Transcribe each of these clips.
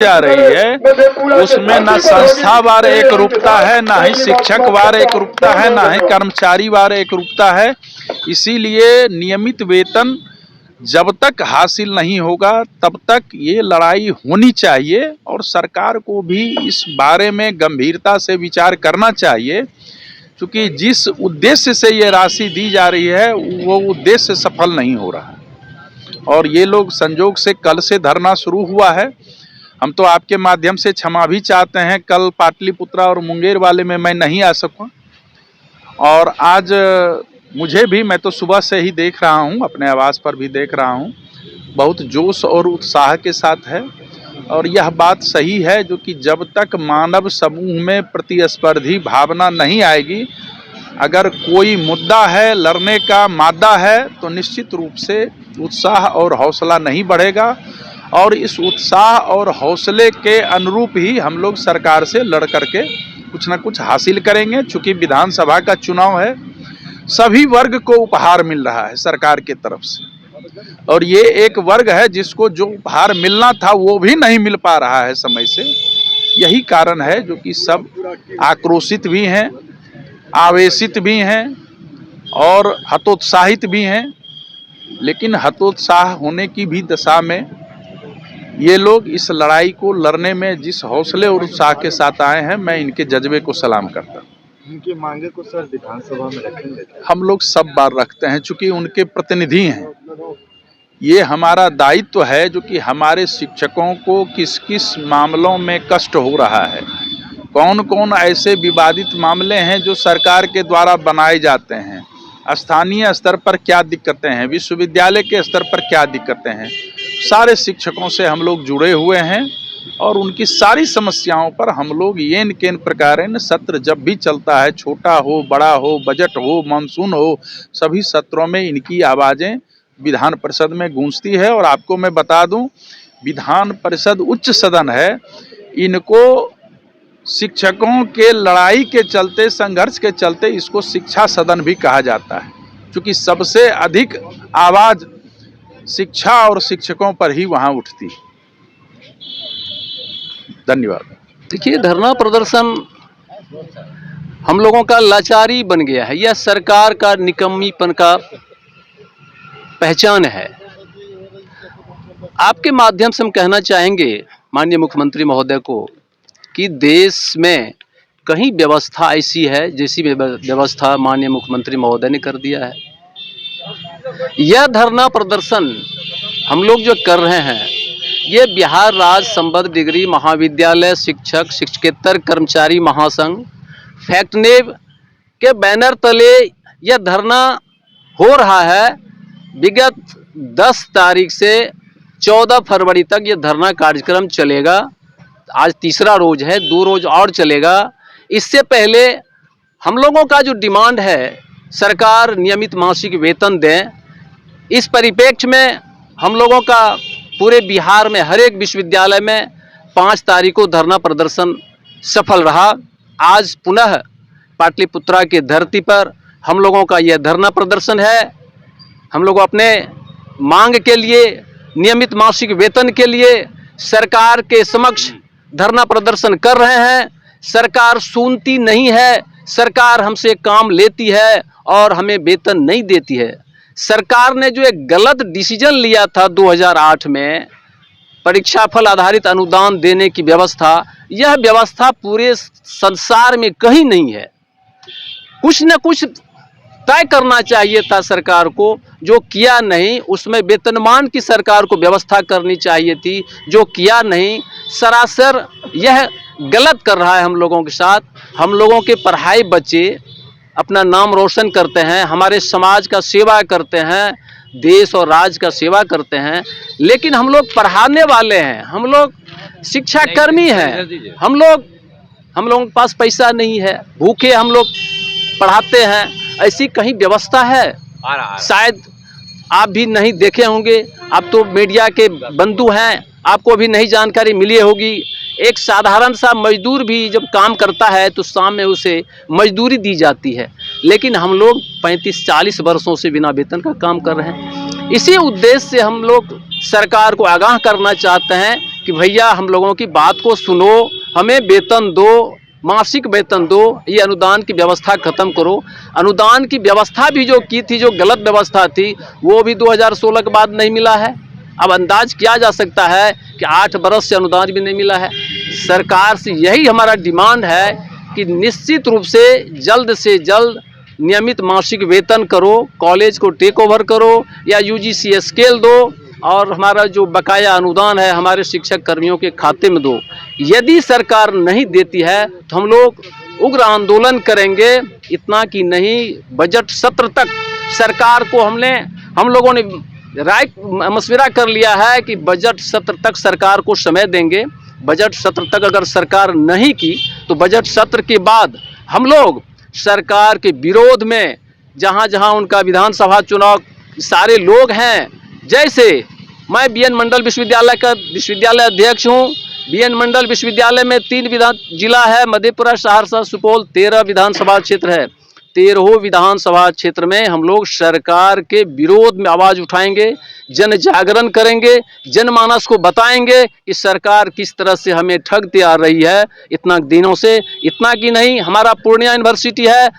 जा रही है उसमें न संस्थावार एक रूपता है, ना ही शिक्षक वार एक रूपता है, ना ही कर्मचारी वार एक रूपता है। इसीलिए नियमित वेतन जब तक हासिल नहीं होगा तब तक ये लड़ाई होनी चाहिए और सरकार को भी इस बारे में गंभीरता से विचार करना चाहिए, क्योंकि जिस उद्देश्य से ये राशि दी जा रही है वो उद्देश्य सफल नहीं हो रहा है। और ये लोग संजोग से कल से धरना शुरू हुआ है। हम तो आपके माध्यम से क्षमा भी चाहते हैं, कल पाटलिपुत्रा और मुंगेर वाले में मैं नहीं आ सकूं। और आज मुझे भी, मैं तो सुबह से ही देख रहा हूं, अपने आवास पर भी देख रहा हूं, बहुत जोश और उत्साह के साथ है। और यह बात सही है जो कि जब तक मानव समूह में प्रतिस्पर्धी भावना नहीं आएगी, अगर कोई मुद्दा है, लड़ने का मादा है, तो निश्चित रूप से उत्साह और हौसला नहीं बढ़ेगा। और इस उत्साह और हौसले के अनुरूप ही हम लोग सरकार से लड़ करके कुछ ना कुछ हासिल करेंगे। चूँकि विधानसभा का चुनाव है, सभी वर्ग को उपहार मिल रहा है सरकार की तरफ से, और ये एक वर्ग है जिसको जो उपहार मिलना था वो भी नहीं मिल पा रहा है समय से। यही कारण है जो कि सब आक्रोशित भी हैं, आवेशित भी हैं और हतोत्साहित भी हैं। लेकिन हतोत्साह होने की भी दशा में ये लोग इस लड़ाई को लड़ने में जिस हौसले और उत्साह के साथ आए हैं, मैं इनके जज्बे को सलाम करता हूँ। उनकी मांगे को सर विधानसभा में रखेंगे? हम लोग सब बार रखते हैं, चूंकि उनके प्रतिनिधि हैं। ये हमारा दायित्व है जो कि हमारे शिक्षकों को किस किस मामलों में कष्ट हो रहा है, कौन कौन ऐसे विवादित मामले हैं जो सरकार के द्वारा बनाए जाते हैं, स्थानीय स्तर पर क्या दिक्कतें हैं, विश्वविद्यालय के स्तर पर क्या दिक्कतें हैं। सारे शिक्षकों से हम लोग जुड़े हुए हैं और उनकी सारी समस्याओं पर हम लोग येन केन प्रकार सत्र जब भी चलता है, छोटा हो बड़ा हो, बजट हो मानसून हो, सभी सत्रों में इनकी आवाज़ें विधान परिषद में गूंजती है। और आपको मैं बता दूं, विधान परिषद उच्च सदन है, इनको शिक्षकों के लड़ाई के चलते, संघर्ष के चलते इसको शिक्षा सदन भी कहा जाता है, क्योंकि सबसे अधिक आवाज़ शिक्षा और शिक्षकों पर ही वहाँ उठती है। धन्यवाद। देखिए, धरना प्रदर्शन हम लोगों का लाचारी बन गया है, यह सरकार का निकम्मीपन का पहचान है। आपके माध्यम से हम कहना चाहेंगे माननीय मुख्यमंत्री महोदय को कि देश में कहीं व्यवस्था ऐसी है जैसी व्यवस्था माननीय मुख्यमंत्री महोदय ने कर दिया है। यह धरना प्रदर्शन हम लोग जो कर रहे हैं, ये बिहार राज्य संबद्ध डिग्री महाविद्यालय शिक्षक शिक्षकेतर कर्मचारी महासंघ फैक्टनेब के बैनर तले यह धरना हो रहा है। विगत 10 तारीख से 14 फरवरी तक ये धरना कार्यक्रम चलेगा। आज तीसरा रोज है, 2 रोज और चलेगा। इससे पहले हम लोगों का जो डिमांड है, सरकार नियमित मासिक वेतन दें। इस परिप्रेक्ष्य में हम लोगों का पूरे बिहार में हर एक विश्वविद्यालय में 5 तारीख को धरना प्रदर्शन सफल रहा। आज पुनः पाटलिपुत्रा की धरती पर हम लोगों का यह धरना प्रदर्शन है। हम लोग अपने मांग के लिए, नियमित मासिक वेतन के लिए सरकार के समक्ष धरना प्रदर्शन कर रहे हैं। सरकार सुनती नहीं है, सरकार हमसे काम लेती है और हमें वेतन नहीं देती है। सरकार ने जो एक गलत डिसीजन लिया था 2008 में, परीक्षाफल आधारित अनुदान देने की व्यवस्था, यह व्यवस्था पूरे संसार में कहीं नहीं है। कुछ न कुछ तय करना चाहिए था सरकार को, जो किया नहीं। उसमें वेतनमान की सरकार को व्यवस्था करनी चाहिए थी, जो किया नहीं। सरासर यह गलत कर रहा है हम लोगों के साथ। हम लोगों के पढ़ाई बच्चे अपना नाम रोशन करते हैं, हमारे समाज का सेवा करते हैं, देश और राज्य का सेवा करते हैं, लेकिन हम लोग पढ़ाने वाले हैं, हम लोग शिक्षाकर्मी हैं, हम लोगों के पास पैसा नहीं है, भूखे हम लोग पढ़ाते हैं। ऐसी कहीं व्यवस्था है? शायद आप भी नहीं देखे होंगे, आप तो मीडिया के बंधु हैं, आपको भी नहीं जानकारी मिली होगी। एक साधारण सा मजदूर भी जब काम करता है तो शाम में उसे मजदूरी दी जाती है, लेकिन हम लोग 35-40 वर्षों से बिना वेतन का काम कर रहे हैं। इसी उद्देश्य से हम लोग सरकार को आगाह करना चाहते हैं कि भैया हम लोगों की बात को सुनो, हमें वेतन दो, मासिक वेतन दो, ये अनुदान की व्यवस्था खत्म करो। अनुदान की व्यवस्था भी जो की थी, जो गलत व्यवस्था थी, वो भी 2016 के बाद नहीं मिला है। अब अंदाज किया जा सकता है कि 8 बरस से अनुदान भी नहीं मिला है। सरकार से यही हमारा डिमांड है कि निश्चित रूप से जल्द नियमित मासिक वेतन करो, कॉलेज को टेक ओवर करो या यूजीसी स्केल दो और हमारा जो बकाया अनुदान है हमारे शिक्षक कर्मियों के खाते में दो। यदि सरकार नहीं देती है तो हम लोग उग्र आंदोलन करेंगे। इतना कि नहीं, बजट सत्र तक सरकार को हम लोगों ने राय मशविरा कर लिया है कि बजट सत्र तक सरकार को समय देंगे। बजट सत्र तक अगर सरकार नहीं की तो बजट सत्र के बाद हम लोग सरकार के विरोध में जहां जहां उनका विधानसभा चुनाव सारे लोग हैं, जैसे मैं बीएन मंडल विश्वविद्यालय का विश्वविद्यालय अध्यक्ष हूं। बीएन मंडल विश्वविद्यालय में 3 जिला है, मधेपुरा, सहरसा, सुपौल, 13 विधानसभा क्षेत्र है। 13 विधानसभा क्षेत्र में हम लोग सरकार के विरोध में आवाज उठाएंगे, जन जागरण करेंगे, जनमानस को बताएंगे कि सरकार किस तरह से हमें ठगते आ रही है इतना दिनों से। इतना कि नहीं, हमारा पूर्णिया यूनिवर्सिटी है,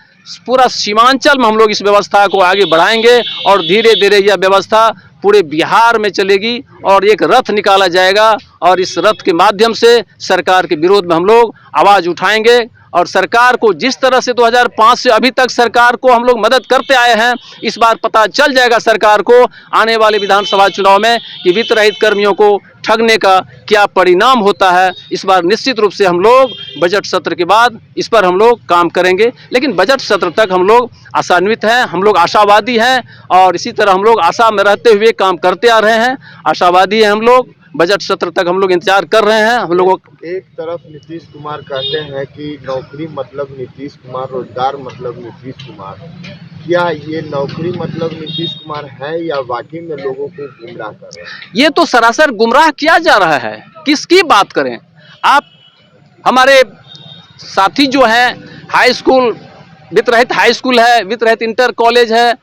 पूरा सीमांचल में हम लोग इस व्यवस्था को आगे बढ़ाएंगे और धीरे धीरे यह व्यवस्था पूरे बिहार में चलेगी और एक रथ निकाला जाएगा और इस रथ के माध्यम से सरकार के विरोध में हम लोग आवाज उठाएंगे। और सरकार को जिस तरह से 2005 से अभी तक सरकार को हम लोग मदद करते आए हैं, इस बार पता चल जाएगा सरकार को आने वाले विधानसभा चुनाव में कि वित्त रहित कर्मियों को ठगने का क्या परिणाम होता है। इस बार निश्चित रूप से हम लोग बजट सत्र के बाद इस पर हम लोग काम करेंगे, लेकिन बजट सत्र तक हम लोग आशान्वित हैं, हम लोग आशावादी हैं और इसी तरह हम लोग आशा में रहते हुए काम करते आ रहे हैं। आशावादी हैं हम लोग, बजट सत्र तक हम लोग इंतजार कर रहे हैं। हम लोगों एक तरफ नीतीश कुमार कहते हैं कि नौकरी मतलब नीतीश कुमार, रोजगार मतलब नीतीश कुमार। क्या ये नौकरी मतलब नीतीश कुमार है या वाकई में लोगों को गुमराह कर रहे हैं? ये तो सरासर गुमराह किया जा रहा है। किसकी बात करें आप? हमारे साथी जो हैं, हाई स्कूल, वित्त रहित हाई स्कूल है, वित्त रहित इंटर कॉलेज है,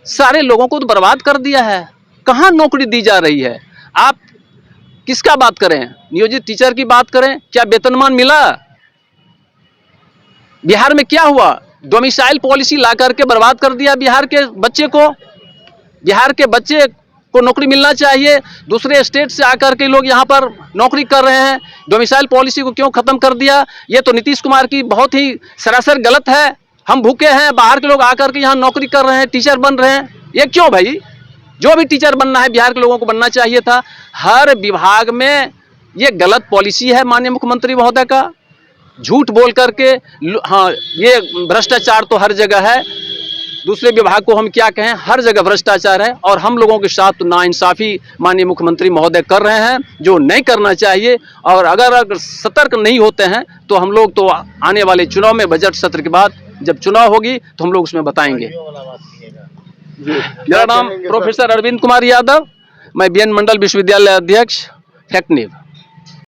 सारे लोगों को तो बर्बाद कर दिया है। कहाँ नौकरी दी जा रही है? आप किसका बात करें? नियोजित टीचर की बात करें, क्या वेतनमान मिला? बिहार में क्या हुआ? डोमिसाइल पॉलिसी ला करके बर्बाद कर दिया बिहार के बच्चे को। बिहार के बच्चे को नौकरी मिलना चाहिए, दूसरे स्टेट से आकर के लोग यहाँ पर नौकरी कर रहे हैं। डोमिसाइल पॉलिसी को क्यों खत्म कर दिया? ये तो नीतीश कुमार की बहुत ही सरासर गलत है। हम भूखे हैं, बाहर के लोग आकर के यहाँ नौकरी कर रहे हैं, टीचर बन रहे हैं। ये क्यों भाई? जो भी टीचर बनना है बिहार के लोगों को बनना चाहिए था। हर विभाग में ये गलत पॉलिसी है माननीय मुख्यमंत्री महोदय का। झूठ बोल करके, हाँ, ये भ्रष्टाचार तो हर जगह है। दूसरे विभाग को हम क्या कहें, हर जगह भ्रष्टाचार है और हम लोगों के साथ तो नाइंसाफी माननीय मुख्यमंत्री महोदय कर रहे हैं, जो नहीं करना चाहिए। और अगर सतर्क नहीं होते हैं तो हम लोग तो आने वाले चुनाव में, बजट सत्र के बाद जब चुनाव होगी तो हम लोग उसमें बताएंगे। मेरा नाम प्रोफेसर अरविंद कुमार यादव, मैं बीएन मंडल विश्वविद्यालय अध्यक्ष, फेक न्यूज।